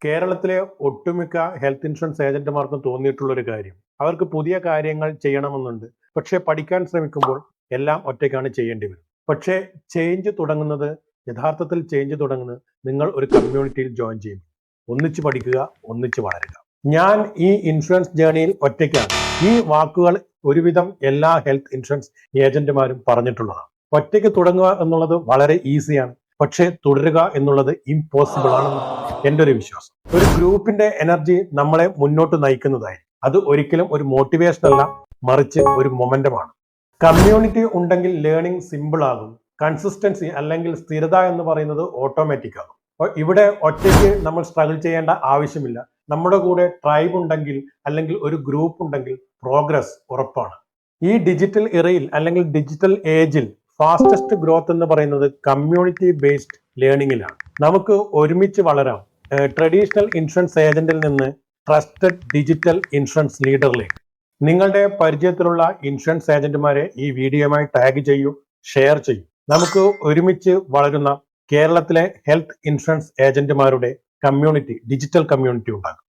കേരളത്തിലെ ഒട്ടുമിക്ക health insurance ഏജന്റുമാർക്കും തോന്നിയിട്ടുള്ള ഒരു കാര്യം, അവർക്ക് പുതിയ കാര്യങ്ങൾ ചെയ്യണമെന്നുണ്ട്. പക്ഷെ പഠിക്കാൻ ശ്രമിക്കുമ്പോൾ എല്ലാം ഒറ്റയ്ക്കാണ് ചെയ്യേണ്ടി വരും. പക്ഷേ യഥാർത്ഥത്തിൽ ചേഞ്ച് തുടങ്ങുന്നത് നിങ്ങൾ ഒരു കമ്മ്യൂണിറ്റിയിൽ ജോയിൻ ചെയ്യും. ഒന്നിച്ച് പഠിക്കുക, ഒന്നിച്ച് വളരുക. ഞാൻ ഈ ഇൻഷുറൻസ് ജേണിയിൽ ഒറ്റയ്ക്കാണ്. ഈ വാക്കുകൾ ഒരുവിധം എല്ലാ ഹെൽത്ത് ഇൻഷുറൻസ് ഏജന്റുമാരും പറഞ്ഞിട്ടുള്ളതാണ്. ഒറ്റയ്ക്ക് തുടങ്ങുക എന്നുള്ളത് വളരെ ഈസിയാണ്, പക്ഷേ തുടരുക എന്നുള്ളത് ഇമ്പോസിബിൾ ആണെന്ന് എൻ്റെ ഒരു വിശ്വാസം. ഒരു ഗ്രൂപ്പിന്റെ എനർജി നമ്മളെ മുന്നോട്ട് നയിക്കുന്നതായി. അത് ഒരിക്കലും ഒരു മോട്ടിവേഷൻ അല്ല, മറിച്ച് ഒരു മൊമെന്റമാണ്. കമ്മ്യൂണിറ്റി ഉണ്ടെങ്കിൽ ലേണിംഗ് സിമ്പിൾ ആകും. കൺസിസ്റ്റൻസി അല്ലെങ്കിൽ സ്ഥിരത എന്ന് പറയുന്നത് ഓട്ടോമാറ്റിക് ആകും. ഇവിടെ ഒറ്റയ്ക്ക് നമ്മൾ സ്ട്രഗിൾ ചെയ്യേണ്ട ആവശ്യമില്ല. നമ്മുടെ കൂടെ ട്രൈബ് ഉണ്ടെങ്കിൽ അല്ലെങ്കിൽ ഒരു ഗ്രൂപ്പ് ഉണ്ടെങ്കിൽ പ്രോഗ്രസ് ഉറപ്പാണ്. ഈ ഡിജിറ്റൽ ഇറയിൽ അല്ലെങ്കിൽ ഡിജിറ്റൽ ഏജിൽ ഫാസ്റ്റസ്റ്റ് ഗ്രോത്ത് എന്ന് പറയുന്നത് കമ്മ്യൂണിറ്റി ബേസ്ഡ് ലേണിംഗിലാണ്. നമുക്ക് ഒരുമിച്ച് വളരാം. ട്രഡീഷണൽ ഇൻഷുറൻസ് ഏജന്റിൽ നിന്ന് ട്രസ്റ്റഡ് ഡിജിറ്റൽ ഇൻഷുറൻസ് ലീഡറിലേക്ക്. നിങ്ങളുടെ പരിചയത്തിലുള്ള ഇൻഷുറൻസ് ഏജന്റുമാരെ ഈ വീഡിയോയുമായി ടാഗ് ചെയ്യൂ, ഷെയർ ചെയ്യൂ. നമുക്ക് ഒരുമിച്ച് വളരുന്ന കേരളത്തിലെ ഹെൽത്ത് ഇൻഷുറൻസ് ഏജന്റുമാരുടെ കമ്മ്യൂണിറ്റി, ഡിജിറ്റൽ കമ്മ്യൂണിറ്റി ഉണ്ടാകും.